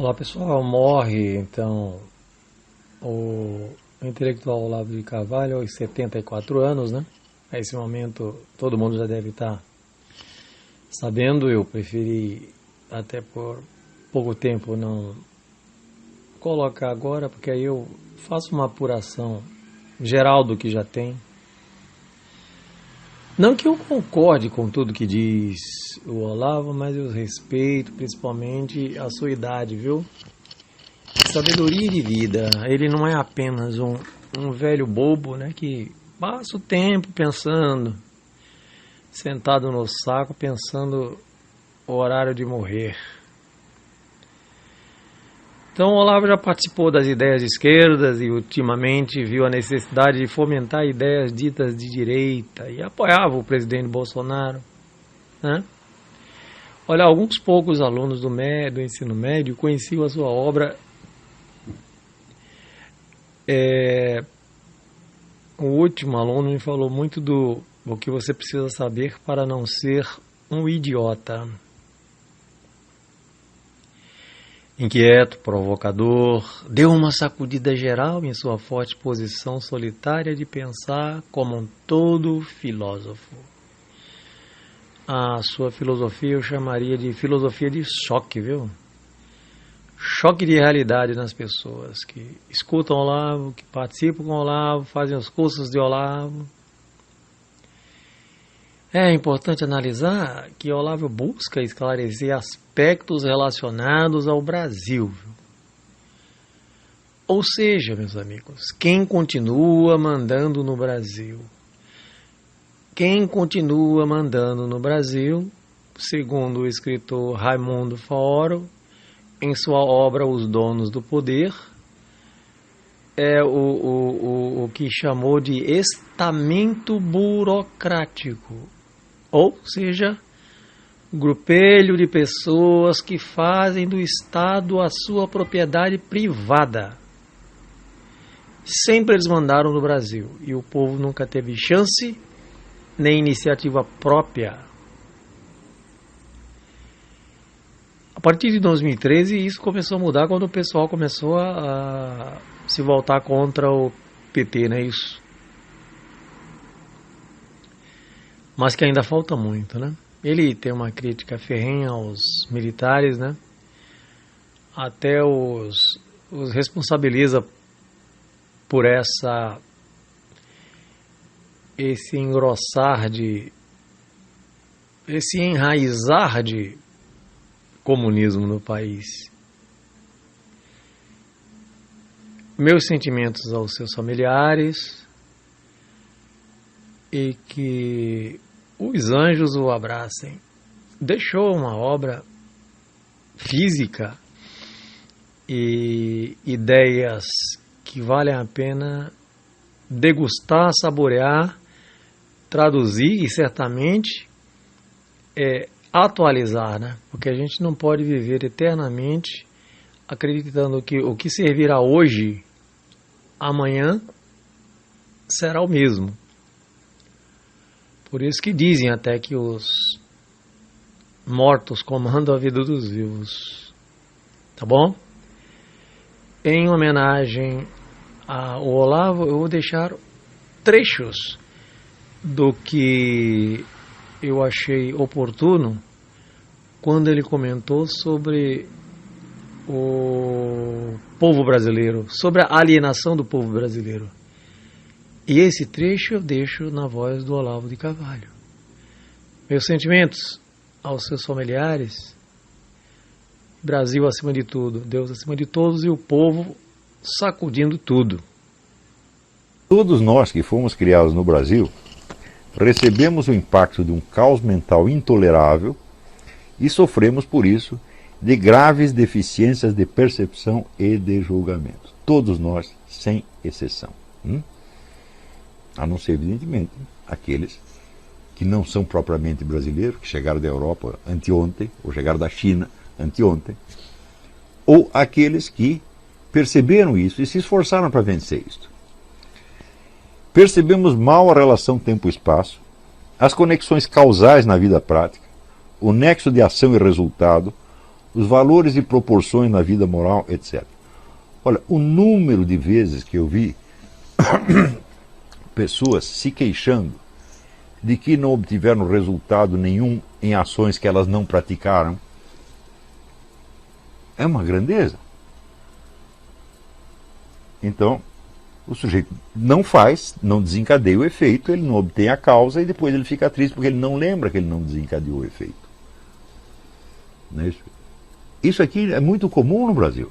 Olá pessoal, morre então o intelectual Olavo de Carvalho aos 74 anos, né? A esse momento todo mundo já deve estar sabendo. Eu preferi até por pouco tempo não colocar agora, porque aí eu faço uma apuração geral do que já tem. Não que eu concorde com tudo que diz o Olavo, mas eu respeito principalmente a sua idade, viu? Sabedoria de vida. Ele não é apenas um velho bobo, né, que passa o tempo pensando, sentado no saco, pensando o horário de morrer. Então o Olavo já participou das ideias de esquerdas e ultimamente viu a necessidade de fomentar ideias ditas de direita e apoiava o presidente Bolsonaro, né? Olha, alguns poucos alunos do ensino médio conheciam a sua obra. O último aluno me falou muito do que você precisa saber para não ser um idiota. Inquieto, provocador, deu uma sacudida geral em sua forte posição solitária de pensar como um todo filósofo. A sua filosofia eu chamaria de filosofia de choque, viu? Choque de realidade nas pessoas que escutam Olavo, que participam com Olavo, fazem os cursos de Olavo. É importante analisar que Olavo busca esclarecer aspectos relacionados ao Brasil. Ou seja, meus amigos, quem continua mandando no Brasil? Quem continua mandando no Brasil, segundo o escritor Raimundo Faoro, em sua obra Os Donos do Poder, é o que chamou de estamento burocrático. Ou seja, grupelho de pessoas que fazem do Estado a sua propriedade privada. Sempre eles mandaram no Brasil e o povo nunca teve chance nem iniciativa própria. A partir de 2013 isso começou a mudar quando o pessoal começou a se voltar contra o PT, não é isso? Mas que ainda falta muito, né? Ele tem uma crítica ferrenha aos militares, né? Até os responsabiliza por esse enraizar de comunismo no país. Meus sentimentos aos seus familiares e que os anjos o abracem. Deixou uma obra física e ideias que valem a pena degustar, saborear, traduzir e certamente atualizar, né? Porque a gente não pode viver eternamente acreditando que o que servirá hoje, amanhã será o mesmo. Por isso que dizem até que os mortos comandam a vida dos vivos. Tá bom? Em homenagem ao Olavo, eu vou deixar trechos do que eu achei oportuno quando ele comentou sobre o povo brasileiro, sobre a alienação do povo brasileiro. E esse trecho eu deixo na voz do Olavo de Carvalho. Meus sentimentos aos seus familiares, Brasil acima de tudo, Deus acima de todos e o povo sacudindo tudo. Todos nós que fomos criados no Brasil recebemos o impacto de um caos mental intolerável e sofremos por isso de graves deficiências de percepção e de julgamento. Todos nós, sem exceção. A não ser, evidentemente, aqueles que não são propriamente brasileiros, que chegaram da Europa anteontem, ou chegaram da China anteontem, ou aqueles que perceberam isso e se esforçaram para vencer isso. Percebemos mal a relação tempo-espaço, as conexões causais na vida prática, o nexo de ação e resultado, os valores e proporções na vida moral, etc. Olha, o número de vezes que eu vi pessoas se queixando de que não obtiveram resultado nenhum em ações que elas não praticaram, é uma grandeza. Então, o sujeito não faz, não desencadeia o efeito, ele não obtém a causa e depois ele fica triste porque ele não lembra que ele não desencadeou o efeito. Não é isso? Isso aqui é muito comum no Brasil.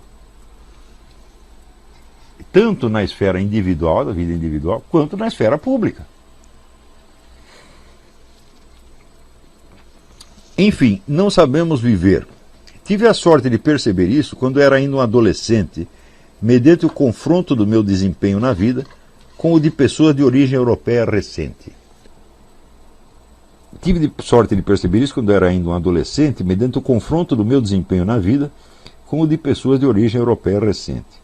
Tanto na esfera individual, da vida individual, quanto na esfera pública. Enfim, não sabemos viver. Tive a sorte de perceber isso quando era ainda um adolescente, mediante o confronto do meu desempenho na vida com o de pessoas de origem europeia recente. Tive sorte de perceber isso quando era ainda um adolescente, mediante o confronto do meu desempenho na vida com o de pessoas de origem europeia recente.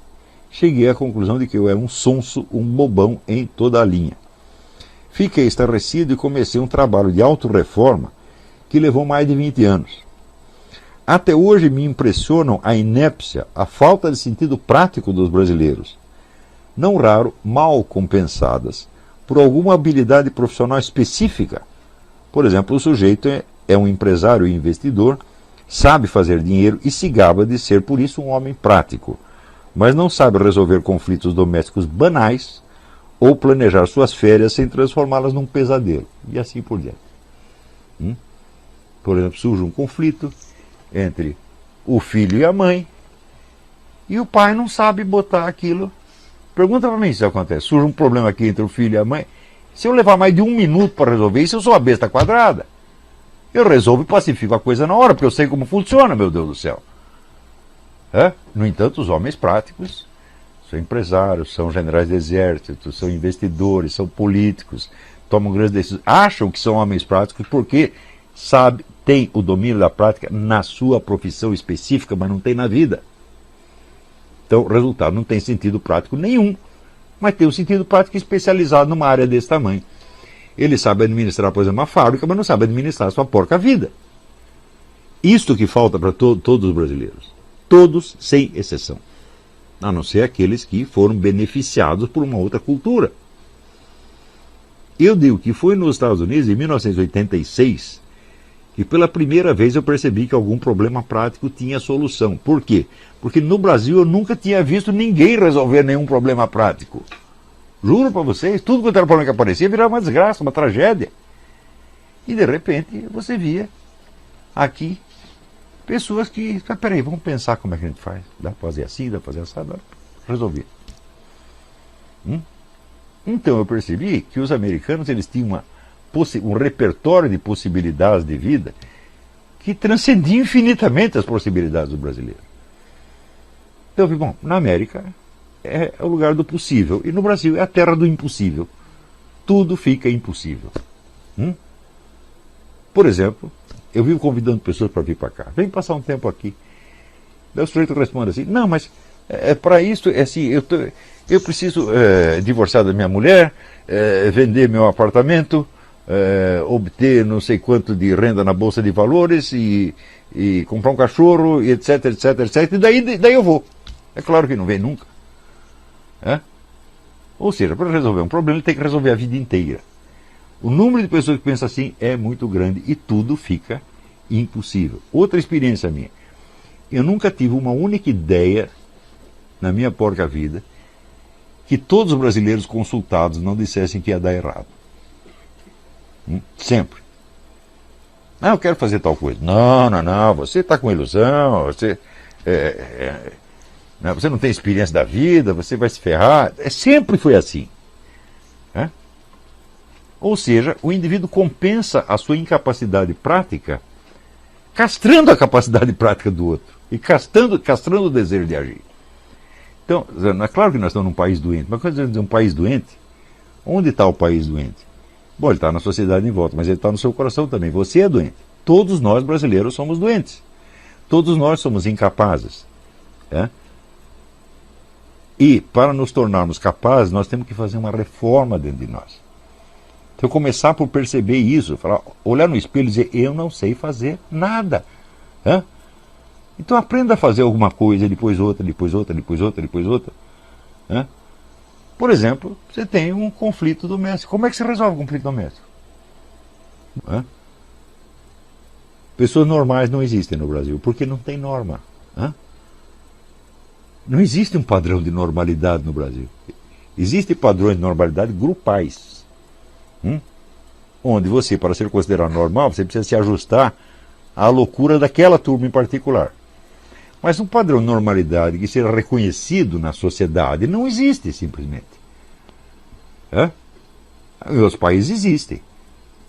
Cheguei à conclusão de que eu era um sonso, um bobão em toda a linha. Fiquei estarrecido e comecei um trabalho de autorreforma que levou mais de 20 anos. Até hoje me impressionam a inépcia, a falta de sentido prático dos brasileiros, não raro mal compensadas por alguma habilidade profissional específica. Por exemplo, o sujeito é um empresário e investidor, sabe fazer dinheiro e se gaba de ser, por isso, um homem prático, mas não sabe resolver conflitos domésticos banais ou planejar suas férias sem transformá-las num pesadelo, e assim por diante. Por exemplo, surge um conflito entre o filho e a mãe, e o pai não sabe botar aquilo. Pergunta para mim se isso acontece. Surge um problema aqui entre o filho e a mãe. Se eu levar mais de 1 minuto para resolver isso, eu sou a besta quadrada. Eu resolvo e pacifico a coisa na hora, porque eu sei como funciona, meu Deus do céu. No entanto, os homens práticos são empresários, são generais de exército, são investidores, são políticos, tomam grandes decisões, acham que são homens práticos porque têm o domínio da prática na sua profissão específica, mas não tem na vida. Então, o resultado não tem sentido prático nenhum, mas tem um sentido prático especializado numa área desse tamanho. Ele sabe administrar, por exemplo, uma fábrica, mas não sabe administrar a sua porca vida. Isto que falta para todos os brasileiros. Todos, sem exceção. A não ser aqueles que foram beneficiados por uma outra cultura. Eu digo que foi nos Estados Unidos, em 1986, que pela primeira vez eu percebi que algum problema prático tinha solução. Por quê? Porque no Brasil eu nunca tinha visto ninguém resolver nenhum problema prático. Juro para vocês, tudo quanto era problema que aparecia virava uma desgraça, uma tragédia. E de repente você via aqui pessoas que, peraí, vamos pensar como é que a gente faz. Dá para fazer assim, dá para fazer assim, dá para resolver. Então eu percebi que os americanos eles tinham um repertório de possibilidades de vida que transcendia infinitamente as possibilidades do brasileiro. Então eu vi, bom, na América é o lugar do possível e no Brasil é a terra do impossível. Tudo fica impossível. Por exemplo, eu vivo convidando pessoas para vir para cá. Vem passar um tempo aqui. Daí o sujeito responde assim, não, mas para isso, assim, eu preciso divorciar da minha mulher, vender meu apartamento, obter não sei quanto de renda na Bolsa de Valores e comprar um cachorro, e etc, etc, etc. E daí eu vou. É claro que não vem nunca. Ou seja, para resolver um problema, ele tem que resolver a vida inteira. O número de pessoas que pensam assim é muito grande e tudo fica impossível. Outra experiência minha. Eu nunca tive uma única ideia na minha porca vida que todos os brasileiros consultados não dissessem que ia dar errado. Sempre. Eu quero fazer tal coisa. Não, você está com ilusão, você não tem experiência da vida, você vai se ferrar. Sempre foi assim. Ou seja, o indivíduo compensa a sua incapacidade prática castrando a capacidade prática do outro e castrando o desejo de agir. Então, é claro que nós estamos num país doente, mas quando dizer um país doente, onde está o país doente? Bom, ele está na sociedade em volta, mas ele está no seu coração também. Você é doente. Todos nós brasileiros somos doentes. Todos nós somos incapazes. E para nos tornarmos capazes, nós temos que fazer uma reforma dentro de nós. Então começar por perceber isso, olhar no espelho e dizer, eu não sei fazer nada. Então aprenda a fazer alguma coisa, depois outra, depois outra, depois outra, depois outra. Né? Por exemplo, você tem um conflito doméstico. Como é que você resolve o conflito doméstico? Né? Pessoas normais não existem no Brasil, porque não tem norma. Né? Não existe um padrão de normalidade no Brasil. Existem padrões de normalidade grupais. Onde você, para ser considerado normal, você precisa se ajustar à loucura daquela turma em particular. Mas um padrão de normalidade que seja reconhecido na sociedade não existe, simplesmente. Em outros países existem.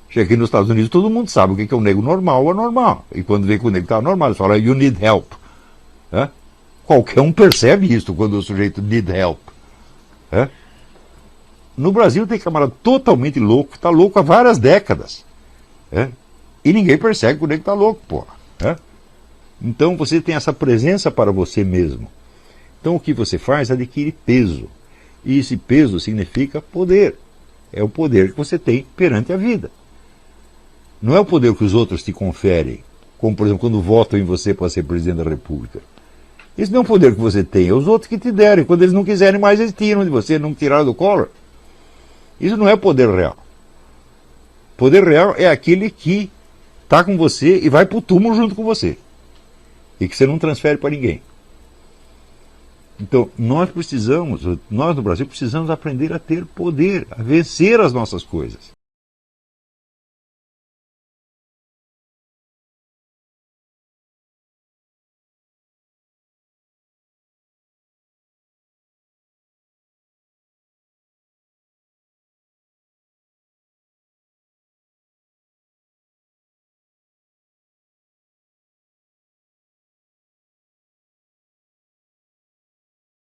Chega aqui nos Estados Unidos, todo mundo sabe o que é um negro normal ou anormal. E quando vê que o negro está normal, eles falam, you need help. Qualquer um percebe isso quando o sujeito need help. No Brasil tem camarada totalmente louco, que está louco há várias décadas. E ninguém percebe que o negro está louco, porra. Então você tem essa presença para você mesmo. Então o que você faz adquire peso. E esse peso significa poder. É o poder que você tem perante a vida. Não é o poder que os outros te conferem, como por exemplo quando votam em você para ser presidente da República. Esse não é o poder que você tem, é os outros que te deram. Quando eles não quiserem mais, eles tiram de você, não tiraram do Collor. Isso não é poder real. Poder real é aquele que está com você e vai para o túmulo junto com você. E que você não transfere para ninguém. Então, nós no Brasil precisamos aprender a ter poder, a vencer as nossas coisas.